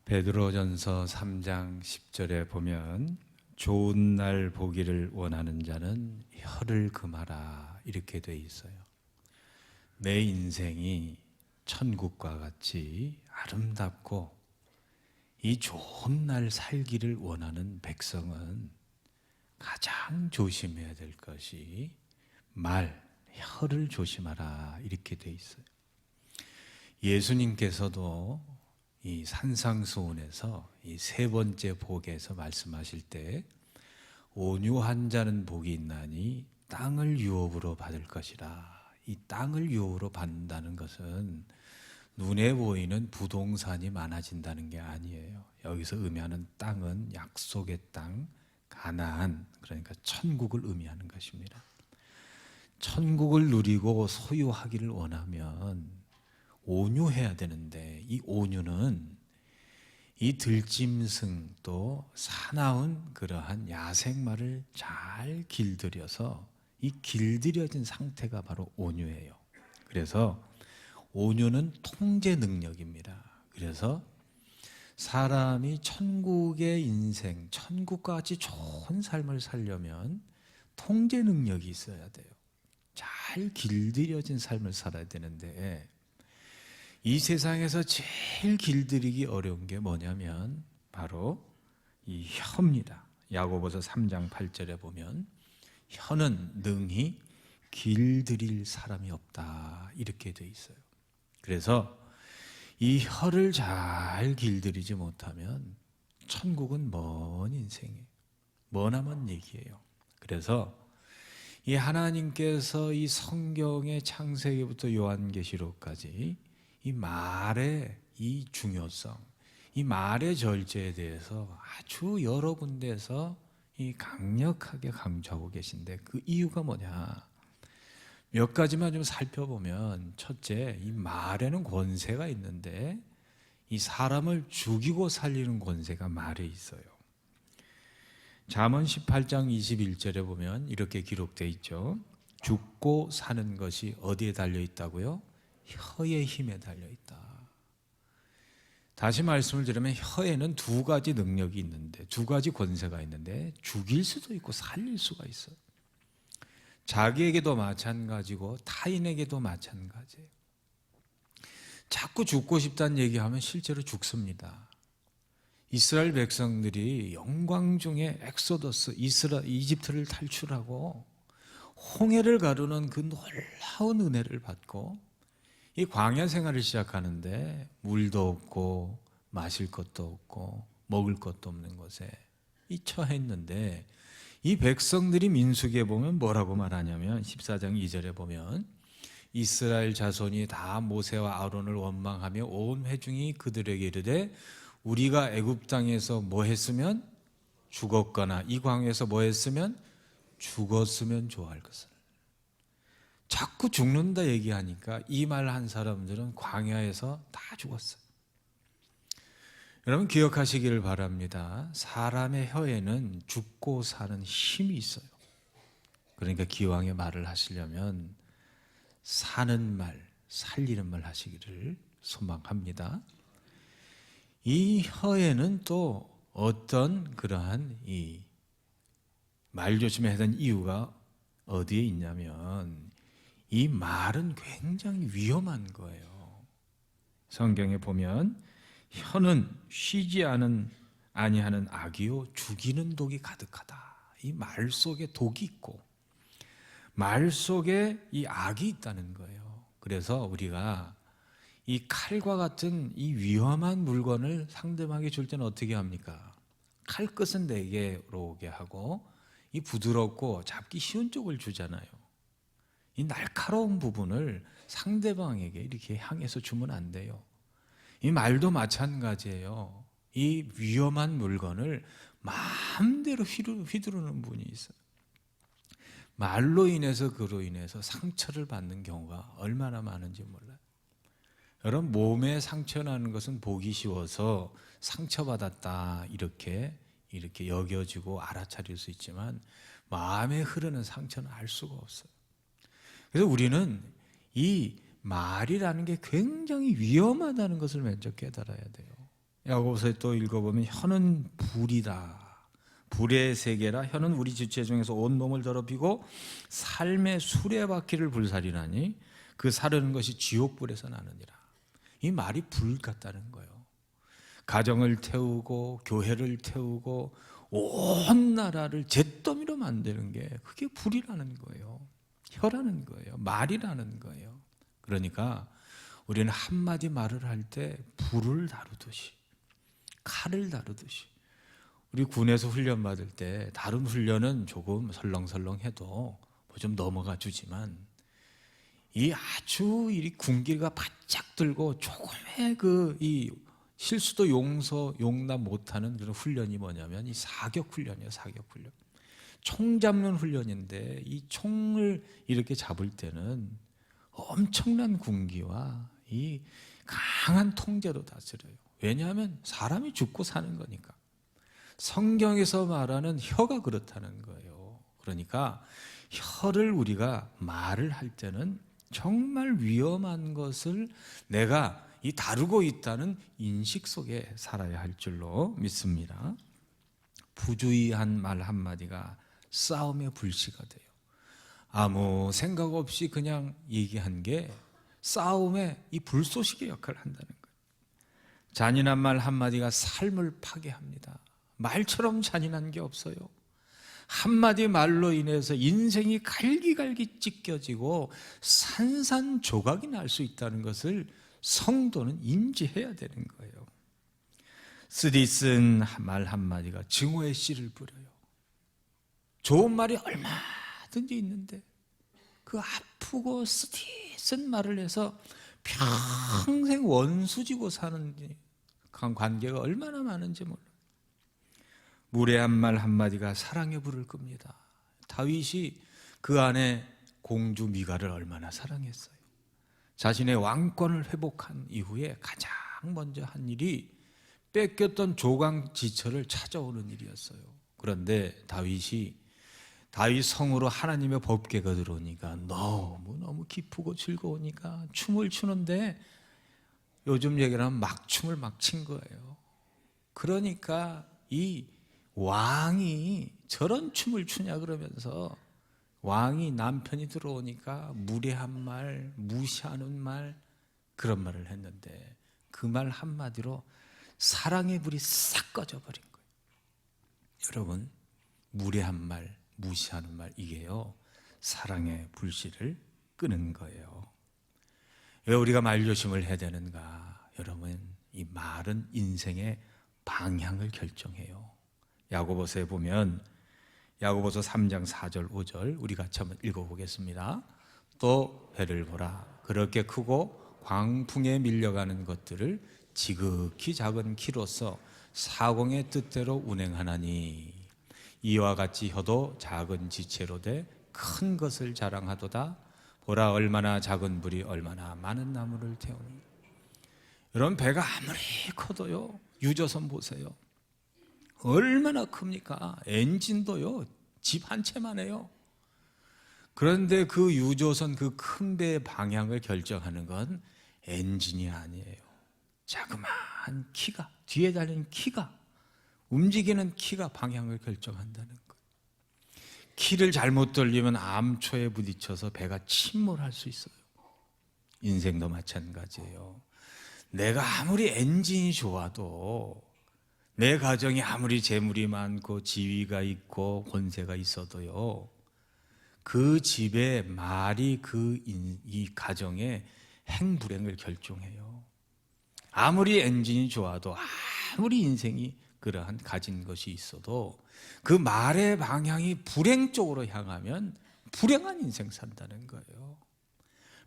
베드로전서 3장 10절에 보면 좋은 날 보기를 원하는 자는 혀를 금하라 이렇게 돼 있어요. 내 인생이 천국과 같이 아름답고 이 좋은 날 살기를 원하는 백성은 가장 조심해야 될 것이 혀를 조심하라 이렇게 돼 있어요. 예수님께서도 이 산상수훈에서 이 세 번째 복에서 말씀하실 때 온유한 자는 복이 있나니 땅을 유업으로 받을 것이라. 이 땅을 유업으로 받는다는 것은 눈에 보이는 부동산이 많아진다는 게 아니에요. 여기서 의미하는 땅은 약속의 땅, 가나안, 그러니까 천국을 의미하는 것입니다. 천국을 누리고 소유하기를 원하면 온유해야 되는데, 이 온유는 이 들짐승 또 사나운 그러한 야생마를 잘 길들여서 이 길들여진 상태가 바로 온유예요. 그래서 온유는 통제 능력입니다. 그래서 사람이 천국의 인생, 천국과 같이 좋은 삶을 살려면 통제 능력이 있어야 돼요. 잘 길들여진 삶을 살아야 되는데, 이 세상에서 제일 길들이기 어려운 게 뭐냐면 바로 이 혀입니다. 야고보서 3장 8절에 보면 혀는 능히 길들일 사람이 없다 이렇게 돼 있어요. 그래서 이 혀를 잘 길들이지 못하면 천국은 먼 인생이에요. 머나먼 얘기예요. 그래서 이 하나님께서 이 성경의 창세기부터 요한계시록까지 이 말의 이 중요성, 이 말의 절제에 대해서 아주 여러 군데에서 이 강력하게 강조하고 계신데, 그 이유가 뭐냐? 몇 가지만 좀 살펴보면, 첫째, 이 말에는 권세가 있는데 이 사람을 죽이고 살리는 권세가 말에 있어요. 잠언 18장 21절에 보면 이렇게 기록되어 있죠. 죽고 사는 것이 어디에 달려 있다고요? 혀의 힘에 달려있다. 다시 말씀을 드리면 혀에는 두 가지 능력이 있는데, 두 가지 권세가 있는데 죽일 수도 있고 살릴 수가 있어요. 자기에게도 마찬가지고 타인에게도 마찬가지예요. 자꾸 죽고 싶다는 얘기하면 실제로 죽습니다. 이스라엘 백성들이 영광 중에 엑소더스, 이집트를 탈출하고 홍해를 가르는 그 놀라운 은혜를 받고 이 광야 생활을 시작하는데 물도 없고 마실 것도 없고 먹을 것도 없는 곳에 처했는데, 이 백성들이 민수기에 보면 뭐라고 말하냐면 14장 2절에 보면 이스라엘 자손이 다 모세와 아론을 원망하며 온 회중이 그들에게 이르되 우리가 애굽 땅에서 뭐 했으면 죽었거나 이 광야에서 뭐 했으면 죽었으면 좋아할 것을. 자꾸 죽는다 얘기하니까 이 말 한 사람들은 광야에서 다 죽었어요. 여러분 기억하시기를 바랍니다. 사람의 혀에는 죽고 사는 힘이 있어요. 그러니까 기왕에 말을 하시려면 사는 말, 살리는 말 하시기를 소망합니다. 이 혀에는 또 어떤 그러한 이 말 조심해야 되는 이유가 어디에 있냐면, 이 말은 굉장히 위험한 거예요. 성경에 보면 혀는 쉬지 아니하는 악이요 죽이는 독이 가득하다. 이 말 속에 독이 있고 말 속에 이 악이 있다는 거예요. 그래서 우리가 이 칼과 같은 이 위험한 물건을 상대방에게 줄 때는 어떻게 합니까? 칼 끝은 내게로 오게 하고 이 부드럽고 잡기 쉬운 쪽을 주잖아요. 이 날카로운 부분을 상대방에게 이렇게 향해서 주면 안 돼요. 이 말도 마찬가지예요. 이 위험한 물건을 마음대로 휘두르는 분이 있어요. 말로 인해서 그로 인해서 상처를 받는 경우가 얼마나 많은지 몰라요. 여러분 몸에 상처 나는 것은 보기 쉬워서 상처받았다 이렇게 여겨지고 알아차릴 수 있지만, 마음에 흐르는 상처는 알 수가 없어요. 그래서 우리는 이 말이라는 게 굉장히 위험하다는 것을 먼저 깨달아야 돼요. 야고보서에 또 읽어보면 혀는 불이다. 불의 세계라. 혀는 우리 지체 중에서 온 몸을 더럽히고 삶의 수레바퀴를 불살이나니 그 사르는 것이 지옥불에서 나느니라. 이 말이 불 같다는 거예요. 가정을 태우고 교회를 태우고 온 나라를 잿더미로 만드는 게 그게 불이라는 거예요. 혀라는 거예요. 말이라는 거예요. 그러니까 우리는 한마디 말을 할 때 불을 다루듯이, 칼을 다루듯이, 우리 군에서 훈련 받을 때 다른 훈련은 조금 설렁설렁해도 뭐 좀 넘어가 주지만 이 아주 이 군기가 바짝 들고 조금의 이 실수도 용납 못하는 그런 훈련이 뭐냐면 이 사격 훈련이에요. 사격 훈련. 총 잡는 훈련인데 이 총을 이렇게 잡을 때는 엄청난 군기와 이 강한 통제로 다스려요. 왜냐하면 사람이 죽고 사는 거니까. 성경에서 말하는 혀가 그렇다는 거예요. 그러니까 혀를 우리가 말을 할 때는 정말 위험한 것을 내가 이 다루고 있다는 인식 속에 살아야 할 줄로 믿습니다. 부주의한 말 한마디가 싸움의 불씨가 돼요. 아무 생각 없이 그냥 얘기한 게 싸움의 이 불쏘시개 역할을 한다는 거예요. 잔인한 말 한마디가 삶을 파괴합니다. 말처럼 잔인한 게 없어요. 한마디 말로 인해서 인생이 갈기갈기 찢겨지고 산산조각이 날 수 있다는 것을 성도는 인지해야 되는 거예요. 쓰디쓴 말 한마디가 증오의 씨를 뿌려요. 좋은 말이 얼마든지 있는데 그 아프고 쓰디쓴 말을 해서 평생 원수지고 사는 관계가 얼마나 많은지 몰라요. 무례한 말 한마디가 사랑의 불을 끕니다. 다윗이 그 안에 공주 미갈을 얼마나 사랑했어요. 자신의 왕권을 회복한 이후에 가장 먼저 한 일이 뺏겼던 조강지처를 찾아오는 일이었어요. 그런데 다윗 성으로 하나님의 법궤가 들어오니까 너무너무 기쁘고 즐거우니까 춤을 추는데 요즘 얘기를 하면 막춤을 막 친 거예요. 그러니까 이 왕이 저런 춤을 추냐 그러면서 왕이 남편이 들어오니까 무례한 말, 무시하는 말, 그런 말을 했는데 그 말 한마디로 사랑의 불이 싹 꺼져버린 거예요. 여러분, 무례한 말, 무시하는 말, 이게요 사랑의 불씨를 끄는 거예요. 왜 우리가 말조심을 해야 되는가? 여러분, 이 말은 인생의 방향을 결정해요. 야고보서에 보면 야고보서 3장 4절 5절 우리 같이 한번 읽어보겠습니다. 또 배를 보라. 그렇게 크고 광풍에 밀려가는 것들을 지극히 작은 키로서 사공의 뜻대로 운행하나니 이와 같이 혀도 작은 지체로 돼 큰 것을 자랑하도다. 보라 얼마나 작은 불이 얼마나 많은 나무를 태우니. 여러분, 배가 아무리 커도요, 유조선 보세요. 얼마나 큽니까? 엔진도요 집 한 채만 해요. 그런데 그 유조선 그 큰 배의 방향을 결정하는 건 엔진이 아니에요. 자그마한 키가, 뒤에 달린 키가, 움직이는 키가 방향을 결정한다는 거예요. 키를 잘못 돌리면 암초에 부딪혀서 배가 침몰할 수 있어요. 인생도 마찬가지예요. 내가 아무리 엔진이 좋아도, 내 가정이 아무리 재물이 많고 지위가 있고 권세가 있어도요, 그 집의 말이 이 가정의 행불행을 결정해요. 아무리 엔진이 좋아도, 아무리 인생이 그러한 가진 것이 있어도 그 말의 방향이 불행 쪽으로 향하면 불행한 인생 산다는 거예요.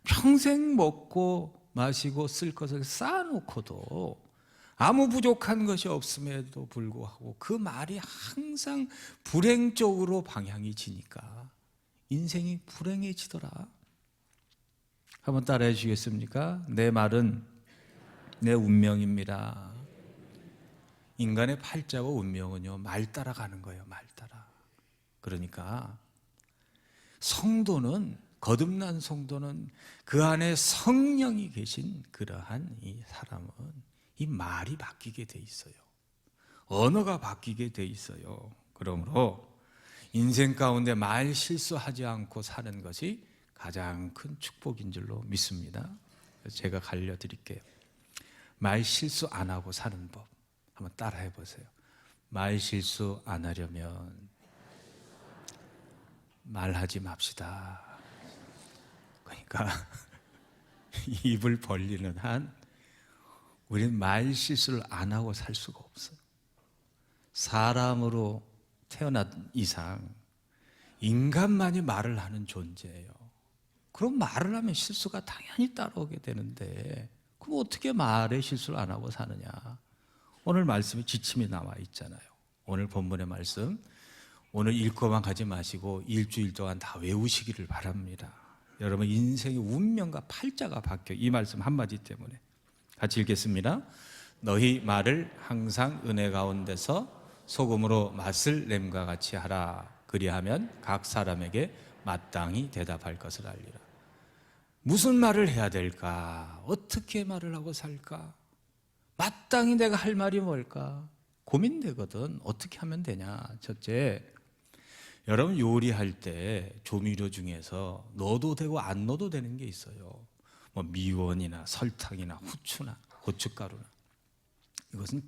평생 먹고 마시고 쓸 것을 쌓아놓고도 아무 부족한 것이 없음에도 불구하고 그 말이 항상 불행 쪽으로 방향이 지니까 인생이 불행해지더라. 한번 따라해 주시겠습니까? 내 말은 내 운명입니다. 인간의 팔자와 운명은요, 말 따라가는 거예요. 말 따라. 그러니까 성도는, 거듭난 성도는 그 안에 성령이 계신 그러한 이 사람은 이 말이 바뀌게 돼 있어요. 언어가 바뀌게 돼 있어요. 그러므로 인생 가운데 말 실수하지 않고 사는 것이 가장 큰 축복인 줄로 믿습니다. 제가 알려드릴게요. 말 실수 안 하고 사는 법 한번 따라해 보세요. 말 실수 안 하려면 말하지 맙시다. 그러니까 입을 벌리는 한 우리는 말 실수를 안 하고 살 수가 없어요. 사람으로 태어난 이상 인간만이 말을 하는 존재예요. 그럼 말을 하면 실수가 당연히 따라오게 되는데 그럼 어떻게 말에 실수를 안 하고 사느냐? 오늘 말씀에 지침이 나와 있잖아요. 오늘 본문의 말씀 오늘 읽고만 가지 마시고 일주일 동안 다 외우시기를 바랍니다. 여러분 인생의 운명과 팔자가 바뀌어 이 말씀 한마디 때문에 같이 읽겠습니다. 너희 말을 항상 은혜 가운데서 소금으로 맛을 냄과 같이 하라. 그리하면 각 사람에게 마땅히 대답할 것을 알리라. 무슨 말을 해야 될까? 어떻게 말을 하고 살까? 마땅히 내가 할 말이 뭘까? 고민되거든. 어떻게 하면 되냐? 첫째, 여러분 요리할 때 조미료 중에서 넣어도 되고 안 넣어도 되는 게 있어요. 뭐 미원이나 설탕이나 후추나 고춧가루나 이것은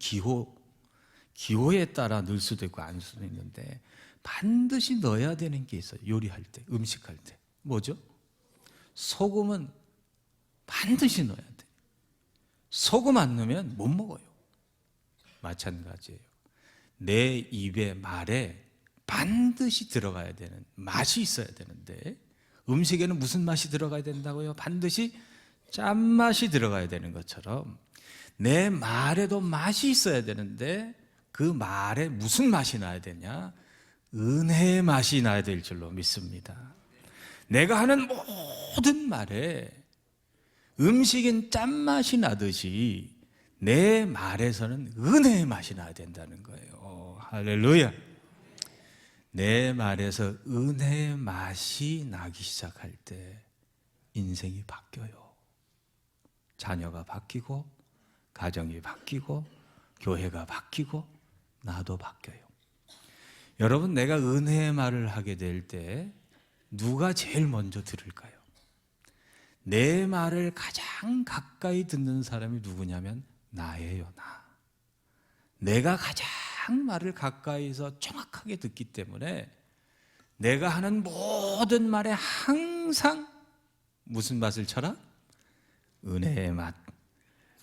기호에 따라 넣을 수도 있고 안 수도 있는데 반드시 넣어야 되는 게 있어요. 요리할 때, 음식할 때. 뭐죠? 소금은 반드시 넣어야 돼. 소금 안 넣으면 못 먹어요. 마찬가지예요. 내 입에 말에 반드시 들어가야 되는 맛이 있어야 되는데 음식에는 무슨 맛이 들어가야 된다고요? 반드시 짠맛이 들어가야 되는 것처럼 내 말에도 맛이 있어야 되는데 그 말에 무슨 맛이 나야 되냐? 은혜의 맛이 나야 될 줄로 믿습니다. 내가 하는 모든 말에 음식인 짠맛이 나듯이 내 말에서는 은혜의 맛이 나야 된다는 거예요. 할렐루야. 내 말에서 은혜의 맛이 나기 시작할 때 인생이 바뀌어요. 자녀가 바뀌고 가정이 바뀌고 교회가 바뀌고 나도 바뀌어요. 여러분 내가 은혜의 말을 하게 될 때 누가 제일 먼저 들을까요? 내 말을 가장 가까이 듣는 사람이 누구냐면 나예요. 내가 가장 말을 가까이서 정확하게 듣기 때문에 내가 하는 모든 말에 항상 무슨 맛을 쳐라? 은혜의 맛,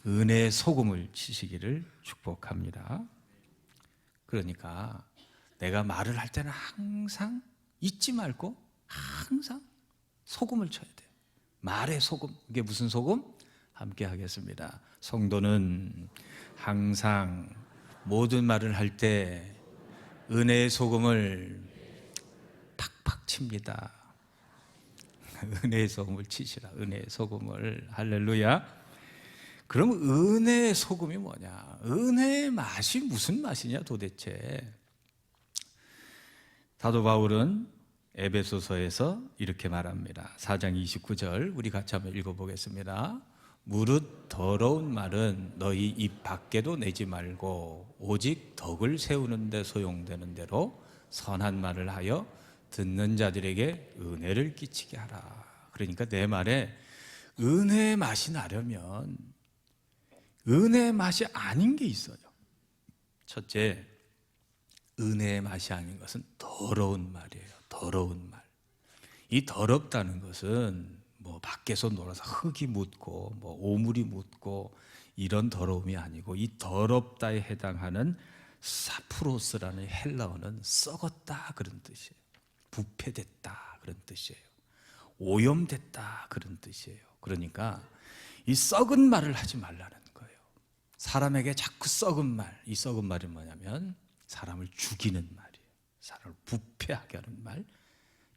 은혜의 소금을 치시기를 축복합니다. 그러니까 내가 말을 할 때는 항상 잊지 말고 항상 소금을 쳐야 돼요. 말의 소금. 이게 무슨 소금? 함께 하겠습니다. 성도는 항상 모든 말을 할 때 은혜의 소금을 팍팍 칩니다. 은혜의 소금을 치시라. 은혜의 소금을. 할렐루야. 그럼 은혜의 소금이 뭐냐? 은혜의 맛이 무슨 맛이냐 도대체? 사도 바울은 에베소서에서 이렇게 말합니다. 4장 29절 우리 같이 한번 읽어보겠습니다. 무릇 더러운 말은 너희 입 밖에도 내지 말고 오직 덕을 세우는 데 소용되는 대로 선한 말을 하여 듣는 자들에게 은혜를 끼치게 하라. 그러니까 내 말에 은혜의 맛이 나려면 은혜의 맛이 아닌 게 있어요. 첫째, 은혜의 맛이 아닌 것은 더러운 말이에요. 더러운 말. 이 더럽다는 것은 뭐 밖에서 놀아서 흙이 묻고 뭐 오물이 묻고 이런 더러움이 아니고 이 더럽다에 해당하는 사프로스라는 헬라어는 썩었다 그런 뜻이에요. 부패됐다 그런 뜻이에요. 오염됐다 그런 뜻이에요. 그러니까 이 썩은 말을 하지 말라는 거예요. 사람에게 자꾸 썩은 말, 이 썩은 말이 뭐냐면 사람을 죽이는 말이에요. 사람을 부패하게 하는 말,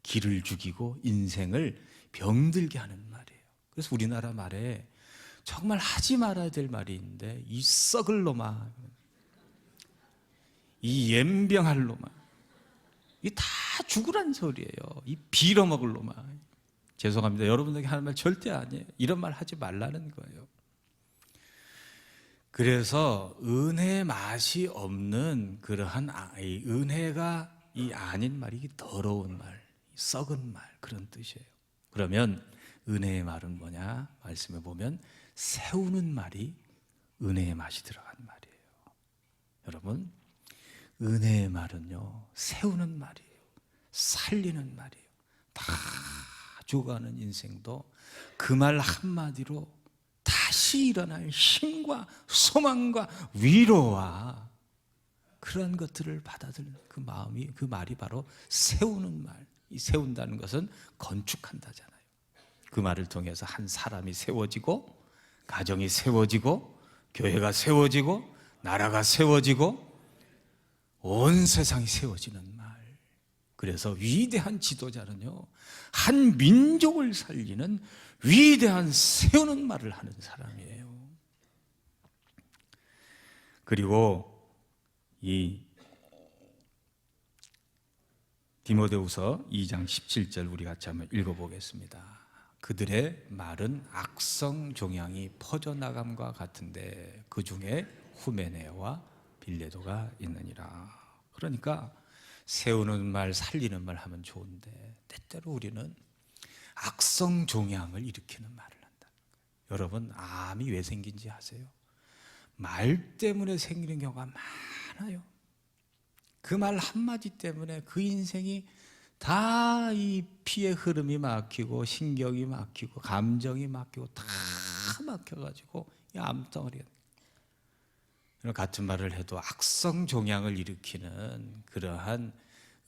기를 죽이고 인생을 병들게 하는 말이에요. 그래서 우리나라 말에 정말 하지 말아야 될 말이 있는데 이 썩을 놈아, 이 옌병할 놈아, 이 다 죽으란 소리예요. 이 빌어먹을 놈아. 죄송합니다. 여러분에게 하는 말 절대 아니에요. 이런 말 하지 말라는 거예요. 그래서 은혜의 맛이 없는 그러한 이 은혜가 이 아닌 말이 더러운 말, 썩은 말 그런 뜻이에요. 그러면 은혜의 말은 뭐냐? 말씀해 보면 세우는 말이 은혜의 맛이 들어간 말이에요. 여러분, 은혜의 말은요, 세우는 말이에요. 살리는 말이에요. 다 죽어가는 인생도 그 말 한마디로 다시 일어날 힘과 소망과 위로와 그런 것들을 받아들이는 그 마음이, 그 말이 바로 세우는 말. 이 세운다는 것은 건축한다잖아요. 그 말을 통해서 한 사람이 세워지고, 가정이 세워지고, 교회가 세워지고, 나라가 세워지고, 온 세상이 세워지는 말. 그래서 위대한 지도자는요, 한 민족을 살리는 위대한 세우는 말을 하는 사람이에요. 그리고 이 디모데후서 2장 17절 우리 같이 한번 읽어보겠습니다. 그들의 말은 악성 종양이 퍼져나감과 같은데 그 중에 후메네와 빌레도가 있느니라. 그러니까 세우는 말, 살리는 말 하면 좋은데 때때로 우리는 악성 종양을 일으키는 말을 한다. 여러분, 암이 왜 생긴지 아세요? 말 때문에 생기는 경우가 많아요. 그 말 한마디 때문에 그 인생이 다 이 피의 흐름이 막히고 신경이 막히고 감정이 막히고 다 막혀가지고 이 암덩어리가 같은 말을 해도 악성 종양을 일으키는 그러한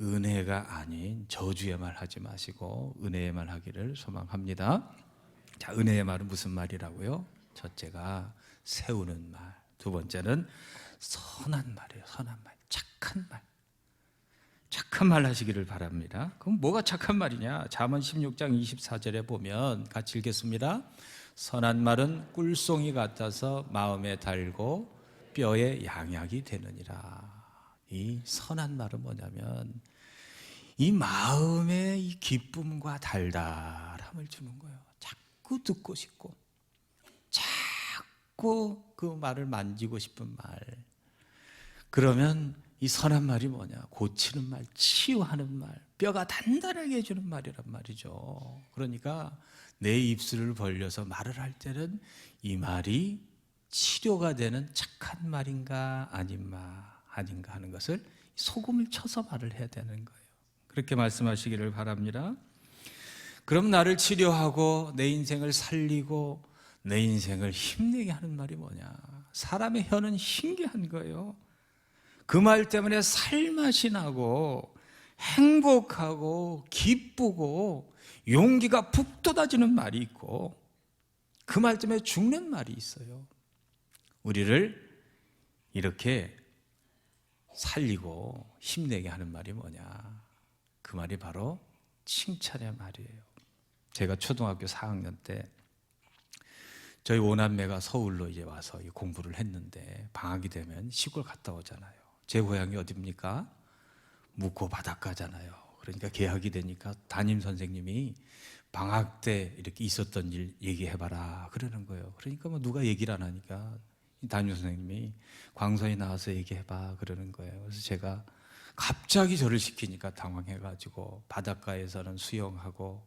은혜가 아닌 저주의 말 하지 마시고 은혜의 말 하기를 소망합니다. 자, 은혜의 말은 무슨 말이라고요? 첫째가 세우는 말, 두 번째는 선한 말이에요. 선한 말, 착한 말. 착한 말 하시기를 바랍니다. 그럼 뭐가 착한 말이냐? 잠언 16장 24절에 보면 같이 읽겠습니다. 선한 말은 꿀송이 같아서 마음에 달고 뼈에 양약이 되느니라. 이 선한 말은 뭐냐면 이 마음의 이 기쁨과 달달함을 주는 거예요. 자꾸 듣고 싶고 자꾸 그 말을 만지고 싶은 말. 그러면 이 선한 말이 뭐냐? 고치는 말, 치유하는 말, 뼈가 단단하게 해주는 말이란 말이죠. 그러니까 내 입술을 벌려서 말을 할 때는 이 말이 치료가 되는 착한 말인가 아닌가 하는 것을 소금을 쳐서 말을 해야 되는 거예요. 그렇게 말씀하시기를 바랍니다. 그럼 나를 치료하고 내 인생을 살리고 내 인생을 힘내게 하는 말이 뭐냐? 사람의 혀는 신기한 거예요. 그 말 때문에 살맛이 나고 행복하고 기쁘고 용기가 북돋아지는 말이 있고 그 말 때문에 죽는 말이 있어요. 우리를 이렇게 살리고 힘내게 하는 말이 뭐냐? 그 말이 바로 칭찬의 말이에요. 제가 초등학교 4학년 때 저희 오남매가 서울로 이제 와서 공부를 했는데 방학이 되면 시골 갔다 오잖아요. 제 고향이 어디입니까? 묵호 바닷가잖아요. 그러니까 개학이 되니까 담임 선생님이 방학 때 이렇게 있었던 일 얘기해봐라 그러는 거예요. 그러니까 뭐 누가 얘기를 안 하니까 담임 선생님이 광선이 나와서 얘기해봐 그러는 거예요. 그래서 제가 갑자기 저를 시키니까 당황해가지고 바닷가에서는 수영하고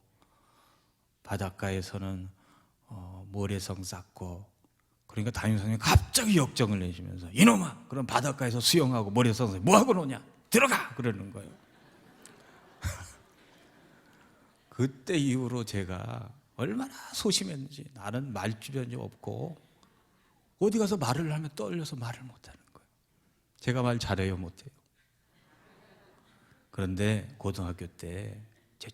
바닷가에서는 모래성 쌓고 그러니까 담임 선생님이 갑자기 역정을 내시면서 이놈아 그럼 바닷가에서 수영하고 모래성 뭐하고 노냐 들어가 그러는 거예요. 그때 이후로 제가 얼마나 소심했는지 나는 말주변이 없고 어디 가서 말을 하면 떨려서 말을 못하는 거예요. 제가 말 잘해요 못해요? 그런데 고등학교 때 제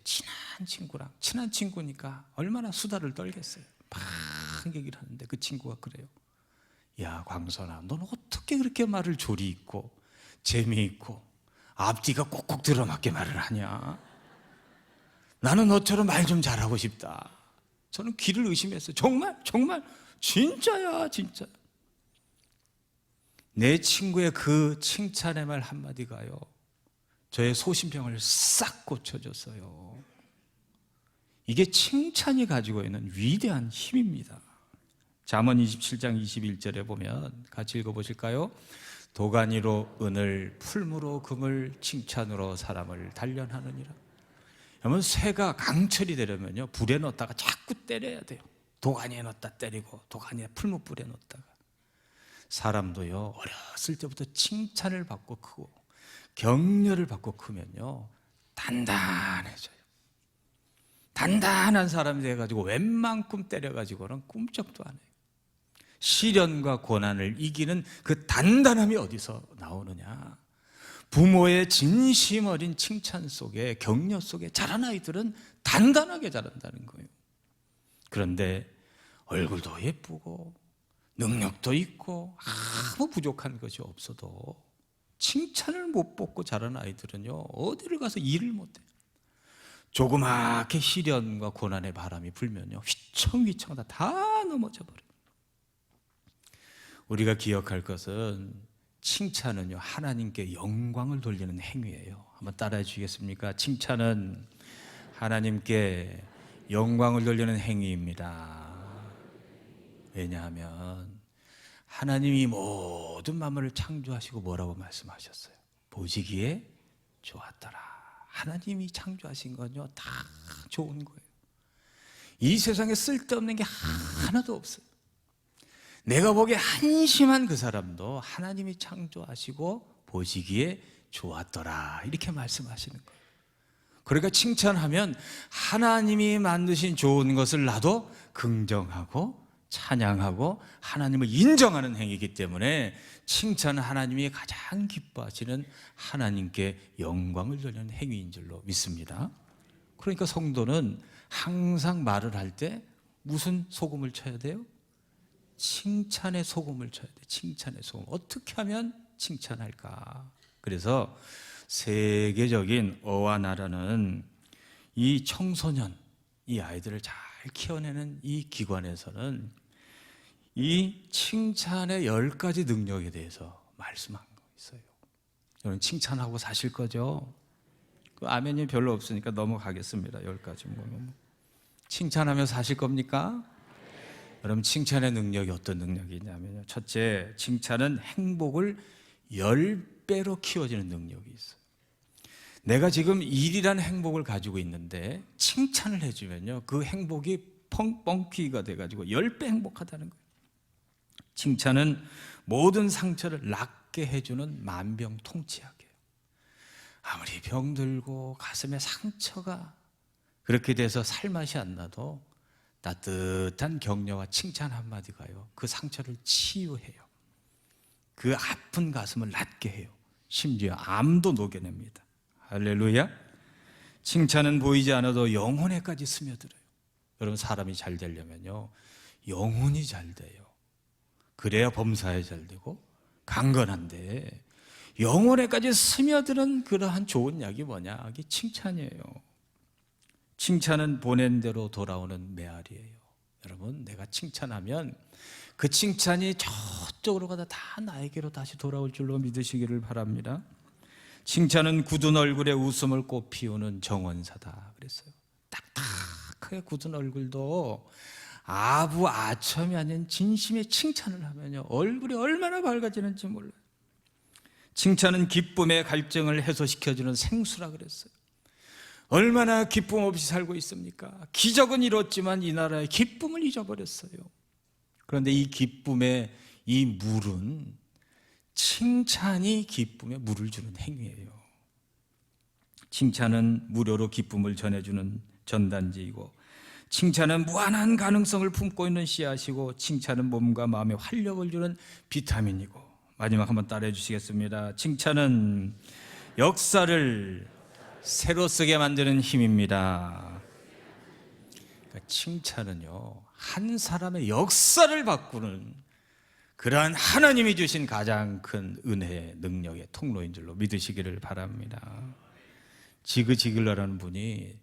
친한 친구니까 얼마나 수다를 떨겠어요. 막 얘기를 하는데 그 친구가 그래요. 야 광선아 넌 어떻게 그렇게 말을 조리 있고 재미있고 앞뒤가 꼭꼭 들어맞게 말을 하냐. 나는 너처럼 말 좀 잘하고 싶다. 저는 귀를 의심했어요. 정말 진짜야 진짜. 내 친구의 그 칭찬의 말 한마디가요 저의 소심병을 싹 고쳐줬어요. 이게 칭찬이 가지고 있는 위대한 힘입니다. 잠언 27장 21절에 보면 같이 읽어보실까요? 도가니로 은을, 풀무로 금을, 칭찬으로 사람을 단련하느니라. 그러면 쇠가 강철이 되려면요, 불에 넣었다가 자꾸 때려야 돼요. 도가니에 넣었다 때리고, 도가니에 풀무불에 넣었다가. 사람도요, 어렸을 때부터 칭찬을 받고 크고 격려를 받고 크면요, 단단해져요. 단단한 사람이 돼가지고 웬만큼 때려가지고는 꿈쩍도 안 해요. 시련과 고난을 이기는 그 단단함이 어디서 나오느냐? 부모의 진심 어린 칭찬 속에, 격려 속에 자란 아이들은 단단하게 자란다는 거예요. 그런데 얼굴도 예쁘고 능력도 있고 아무 부족한 것이 없어도 칭찬을 못 받고 자란 아이들은요, 어디를 가서 일을 못해요. 조그맣게 시련과 고난의 바람이 불면요, 휘청휘청 다 넘어져 버려요. 우리가 기억할 것은 칭찬은요, 하나님께 영광을 돌리는 행위예요. 한번 따라해 주시겠습니까? 칭찬은 하나님께 영광을 돌리는 행위입니다. 왜냐하면 하나님이 모든 만물을 창조하시고 뭐라고 말씀하셨어요? 보시기에 좋았더라. 하나님이 창조하신 건요, 다 좋은 거예요. 이 세상에 쓸데없는 게 하나도 없어요. 내가 보기에 한심한 그 사람도 하나님이 창조하시고 보시기에 좋았더라, 이렇게 말씀하시는 거예요. 그러니까 칭찬하면 하나님이 만드신 좋은 것을 나도 긍정하고 찬양하고 하나님을 인정하는 행위이기 때문에 칭찬은 하나님이 가장 기뻐하시는, 하나님께 영광을 돌리는 행위인 줄로 믿습니다. 그러니까 성도는 항상 말을 할 때 무슨 소금을 쳐야 돼요? 칭찬의 소금을 쳐야 돼요. 칭찬의 소금. 어떻게 하면 칭찬할까? 그래서 세계적인 어와 나라는 이 청소년, 이 아이들을 잘 키워내는 이 기관에서는 이 칭찬의 10가지 능력에 대해서 말씀한 거 있어요. 여러분 칭찬하고 사실 거죠? 그 아멘이 별로 없으니까 넘어가겠습니다. 10가지 보면. 칭찬하며 사실 겁니까? 여러분 칭찬의 능력이 어떤 능력이 있냐면요, 첫째, 칭찬은 행복을 10배로 키워지는 능력이 있어요. 내가 지금 일이라는 행복을 가지고 있는데 칭찬을 해주면요, 그 행복이 펑펑퀴가 돼가지고 10배 행복하다는 거예요. 칭찬은 모든 상처를 낫게 해주는 만병통치약이에요. 아무리 병들고 가슴에 상처가 그렇게 돼서 살맛이 안 나도 따뜻한 격려와 칭찬 한마디가요, 그 상처를 치유해요. 그 아픈 가슴을 낫게 해요. 심지어 암도 녹여냅니다. 할렐루야. 칭찬은 보이지 않아도 영혼에까지 스며들어요. 여러분 사람이 잘 되려면요, 영혼이 잘 돼요. 그래야 범사에 잘 되고 강건한데, 영혼에까지 스며드는 그러한 좋은 약이 뭐냐? 이게 칭찬이에요. 칭찬은 보낸 대로 돌아오는 메아리예요. 여러분 내가 칭찬하면 그 칭찬이 저쪽으로 가다 다 나에게로 다시 돌아올 줄로 믿으시기를 바랍니다. 칭찬은 굳은 얼굴에 웃음을 꽃피우는 정원사다 그랬어요. 딱딱하게 굳은 얼굴도 아부아첨이 아닌 진심의 칭찬을 하면요, 얼굴이 얼마나 밝아지는지 몰라요. 칭찬은 기쁨의 갈증을 해소시켜주는 생수라 그랬어요. 얼마나 기쁨 없이 살고 있습니까? 기적은 이뤘지만 이 나라의 기쁨을 잊어버렸어요. 그런데 이 기쁨의 이 물은 칭찬이 기쁨에 물을 주는 행위예요. 칭찬은 무료로 기쁨을 전해주는 전단지이고, 칭찬은 무한한 가능성을 품고 있는 씨앗이고, 칭찬은 몸과 마음에 활력을 주는 비타민이고, 마지막 한번 따라해 주시겠습니다. 칭찬은 역사를 새로 쓰게 만드는 힘입니다. 그러니까 칭찬은요, 한 사람의 역사를 바꾸는 그러한 하나님이 주신 가장 큰 은혜의 능력의 통로인 줄로 믿으시기를 바랍니다. 지그지글러라는 분이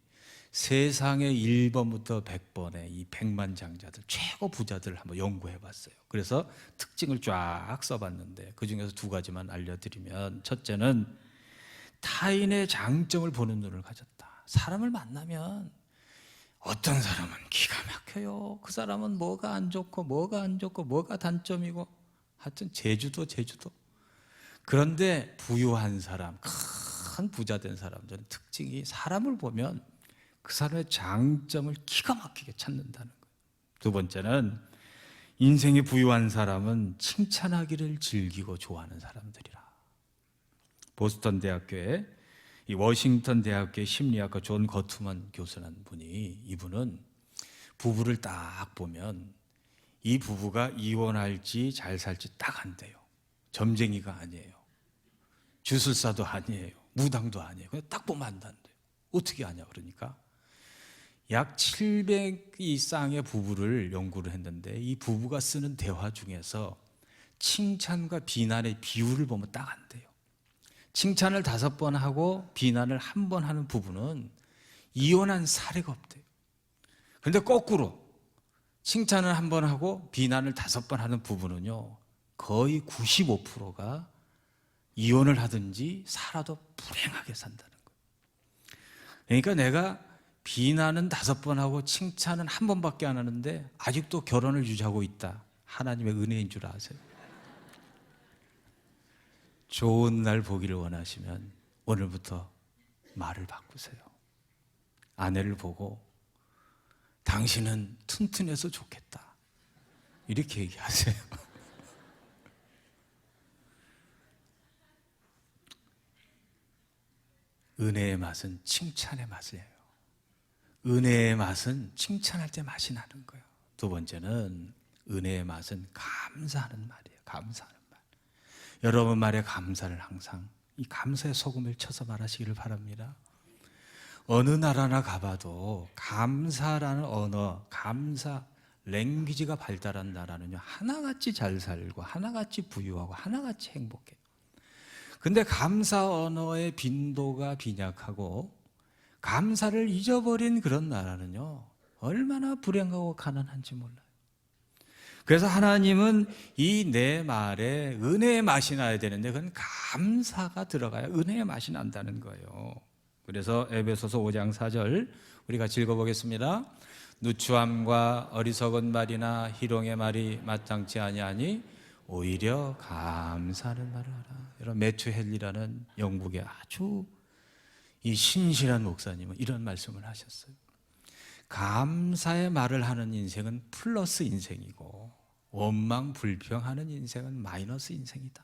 세상의 1번부터 100번의 이 백만장자들, 최고 부자들을 한번 연구해 봤어요. 그래서 특징을 쫙 써봤는데 그 중에서 2가지만 알려드리면, 첫째는 타인의 장점을 보는 눈을 가졌다. 사람을 만나면 어떤 사람은 기가 막혀요. 그 사람은 뭐가 안 좋고 뭐가 단점이고, 하여튼 제주도. 그런데 부유한 사람, 큰 부자 된 사람들은 특징이 사람을 보면 그 사람의 장점을 기가 막히게 찾는다는 거예요. 두 번째는 인생이 부유한 사람은 칭찬하기를 즐기고 좋아하는 사람들이라. 보스턴 대학교에 이 워싱턴 대학교의 심리학과 존 거투만 교수라는 분이, 이분은 부부를 딱 보면 이 부부가 이혼할지 잘 살지 딱 안돼요. 점쟁이가 아니에요. 주술사도 아니에요. 무당도 아니에요. 그냥 딱 보면 안단대요. 어떻게 아냐 그러니까 약 700이 쌍의 부부를 연구를 했는데 이 부부가 쓰는 대화 중에서 칭찬과 비난의 비율을 보면 딱 안돼요. 칭찬을 5번 하고 비난을 1번 하는 부부는 이혼한 사례가 없대요. 그런데 거꾸로 칭찬을 1번 하고 비난을 5번 하는 부부는요, 거의 95%가 이혼을 하든지 살아도 불행하게 산다는 거예요. 그러니까 내가 비난은 5번 하고 칭찬은 1번밖에 안 하는데 아직도 결혼을 유지하고 있다. 하나님의 은혜인 줄 아세요? 좋은 날 보기를 원하시면 오늘부터 말을 바꾸세요. 아내를 보고 당신은 튼튼해서 좋겠다, 이렇게 얘기하세요. 은혜의 맛은 칭찬의 맛이에요. 은혜의 맛은 칭찬할 때 맛이 나는 거예요. 두 번째는 은혜의 맛은 감사하는 말이에요. 감사하는 말. 여러분 말에 감사를 항상 이 감사의 소금을 쳐서 말하시기를 바랍니다. 어느 나라나 가봐도 감사라는 언어, 감사 랭귀지가 발달한 나라는요, 하나같이 잘 살고 하나같이 부유하고 하나같이 행복해요. 근데 감사 언어의 빈도가 빈약하고 감사를 잊어버린 그런 나라는요, 얼마나 불행하고 가난한지 몰라요. 그래서 하나님은 이 내 말에 은혜의 맛이 나야 되는데 그건 감사가 들어가야 은혜의 맛이 난다는 거예요. 그래서 에베소서 5장 4절 우리 같이 읽어보겠습니다. 누추함과 어리석은 말이나 희롱의 말이 마땅치 아니하니 오히려 감사하는 말을 하라. 여러분, 매튜 헨리라는 영국의 아주 이 신실한 목사님은 이런 말씀을 하셨어요. 감사의 말을 하는 인생은 플러스 인생이고 원망 불평하는 인생은 마이너스 인생이다.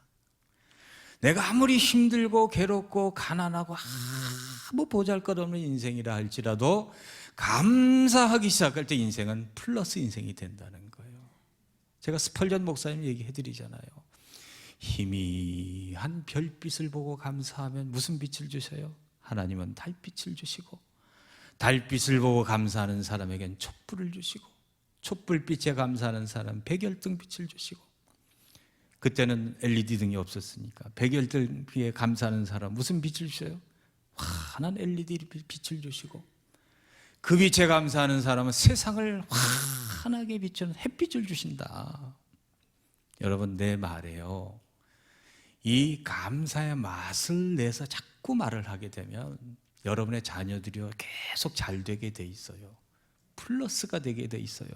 내가 아무리 힘들고 괴롭고 가난하고 아무 보잘것없는 인생이라 할지라도 감사하기 시작할 때 인생은 플러스 인생이 된다는 거예요. 제가 스펄전 목사님 얘기해 드리잖아요. 희미한 별빛을 보고 감사하면 무슨 빛을 주셔요? 하나님은 달빛을 주시고, 달빛을 보고 감사하는 사람에겐 촛불을 주시고, 촛불빛에 감사하는 사람 백열등 빛을 주시고, 그때는 LED 등이 없었으니까 백열등 빛에 감사하는 사람 무슨 빛을 주셔요? 환한 LED 빛을 주시고, 그 빛에 감사하는 사람은 세상을 환하게 비추는 햇빛을 주신다. 여러분, 내 말에요, 이 감사의 맛을 내서 자꾸 말을 하게 되면 여러분의 자녀들이요 계속 잘 되게 돼 있어요. 플러스가 되게 돼 있어요.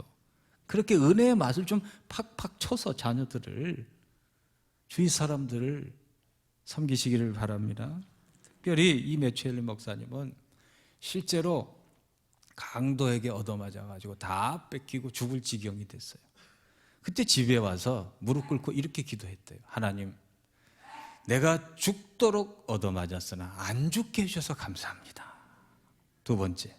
그렇게 은혜의 맛을 좀 팍팍 쳐서 자녀들을, 주위 사람들을 섬기시기를 바랍니다. 특별히 이 매튜 헨리 목사님은 실제로 강도에게 얻어맞아가지고 다 뺏기고 죽을 지경이 됐어요. 그때 집에 와서 무릎 꿇고 이렇게 기도했대요. 하나님, 내가 죽도록 얻어맞았으나 안 죽게 해주셔서 감사합니다. 두 번째,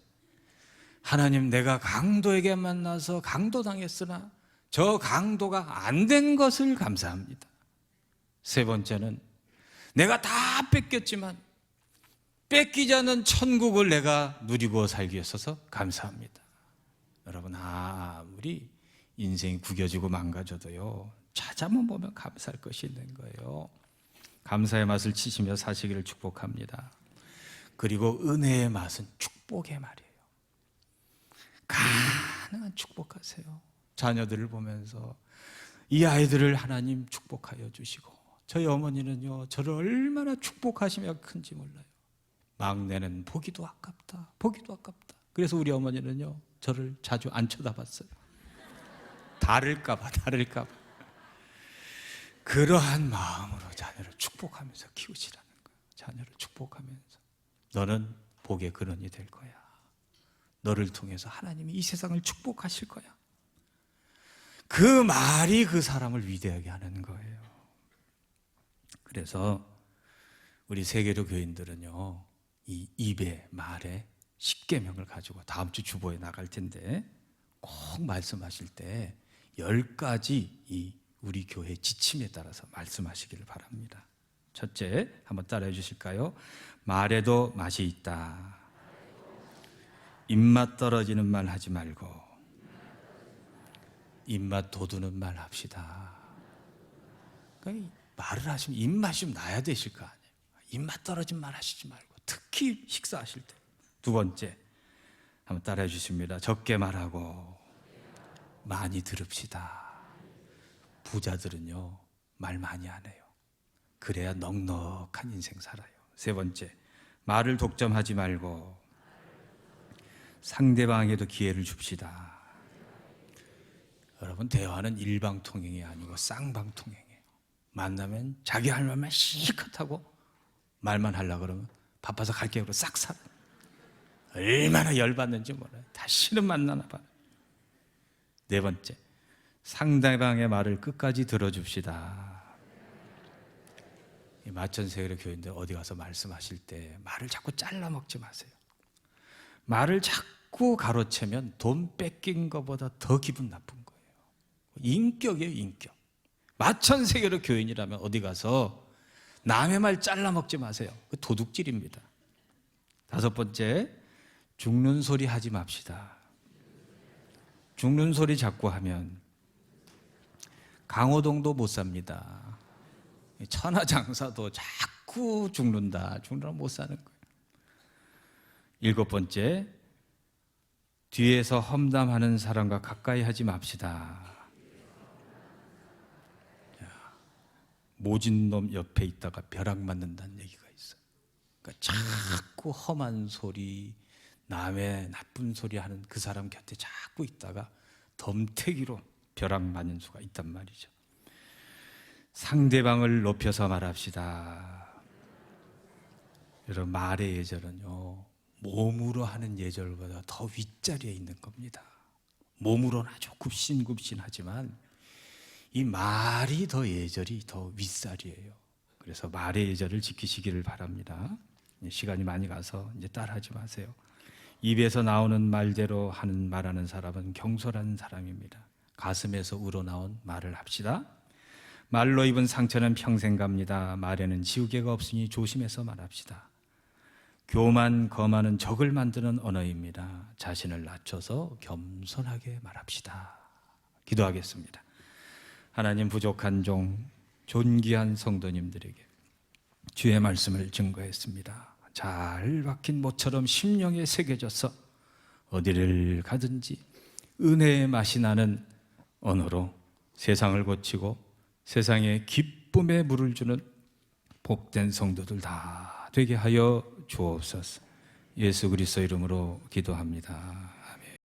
하나님, 내가 강도에게 만나서 강도당했으나 저 강도가 안 된 것을 감사합니다. 세 번째는 내가 다 뺏겼지만 뺏기지 않는 천국을 내가 누리고 살기 위해서 감사합니다. 여러분, 아무리 인생이 구겨지고 망가져도요, 찾아만 보면 감사할 것이 있는 거예요. 감사의 맛을 치시며 사시기를 축복합니다. 그리고 은혜의 맛은 축복의 말이에요. 가능한 축복하세요. 자녀들을 보면서 이 아이들을 하나님 축복하여 주시고, 저희 어머니는요 저를 얼마나 축복하시며 큰지 몰라요. 막내는 보기도 아깝다, 보기도 아깝다. 그래서 우리 어머니는요, 저를 자주 안 쳐다봤어요. 다를까봐. 그러한 마음으로 자녀를 축복하면서 키우시라는 거예요. 자녀를 축복하면서 너는 복의 근원이 될 거야. 너를 통해서 하나님이 이 세상을 축복하실 거야. 그 말이 그 사람을 위대하게 하는 거예요. 그래서 우리 세계로 교인들은요, 이 입에 말에 십계명을 가지고 다음 주 주보에 나갈 텐데 꼭 말씀하실 때 10가지 이 우리 교회 지침에 따라서 말씀하시기를 바랍니다. 첫째, 한번 따라해 주실까요? 말에도 맛이 있다. 입맛 떨어지는 말 하지 말고 입맛 돋우는 말 합시다. 그러니까 말을 하시면 입맛이 좀 나야 되실 거 아니에요. 입맛 떨어진 말 하시지 말고, 특히 식사하실 때. 두 번째, 한번 따라해 주십니다. 적게 말하고 많이 들읍시다. 부자들은요, 말 많이 안 해요. 그래야 넉넉한 인생 살아요. 세 번째, 말을 독점하지 말고 상대방에게도 기회를 줍시다. 여러분, 대화는 일방통행이 아니고 쌍방통행이에요. 만나면 자기 할 말만 실컷 하고 말만 하려고 그러면 바빠서 갈게요 그러고 싹 살아요. 얼마나 열받는지 몰라요. 다시는 만나나 봐요. 네 번째, 상대방의 말을 끝까지 들어줍시다. 이 마천세계의 교인들 어디 가서 말씀하실 때 말을 자꾸 잘라 먹지 마세요. 말을 자꾸 가로채면 돈 뺏긴 것보다 더 기분 나쁜 거예요. 인격이에요, 인격. 마천세계의 교인이라면 어디 가서 남의 말 잘라 먹지 마세요. 그 도둑질입니다. 다섯 번째, 죽는 소리 하지 맙시다. 죽는 소리 자꾸 하면 강호동도 못 삽니다. 천하장사도 자꾸 죽는다 못 사는 거예요. 일곱 번째, 뒤에서 험담하는 사람과 가까이 하지 맙시다. 모진 놈 옆에 있다가 벼락 맞는다는 얘기가 있어요. 그러니까 자꾸 험한 소리, 남의 나쁜 소리 하는 그 사람 곁에 자꾸 있다가 덤태기로 벼락 맞는 수가 있단 말이죠. 상대방을 높여서 말합시다. 여러분, 말의 예절은요, 몸으로 하는 예절보다 더 윗자리에 있는 겁니다. 몸으로는 아주 굽신굽신하지만 이 말이 더 예절이 더 윗살이에요. 그래서 말의 예절을 지키시기를 바랍니다. 시간이 많이 가서 이제 따라하지 마세요. 입에서 나오는 말대로 말하는 사람은 경솔한 사람입니다. 가슴에서 우러나온 말을 합시다. 말로 입은 상처는 평생 갑니다. 말에는 지우개가 없으니 조심해서 말합시다. 교만, 거만은 적을 만드는 언어입니다. 자신을 낮춰서 겸손하게 말합시다. 기도하겠습니다. 하나님, 부족한 종, 존귀한 성도님들에게 주의 말씀을 증거했습니다. 잘 박힌 못처럼 심령에 새겨져서 어디를 가든지 은혜의 맛이 나는 언어로 세상을 고치고 세상에 기쁨의 물을 주는 복된 성도들 다 되게 하여 주옵소서. 예수 그리스도 이름으로 기도합니다.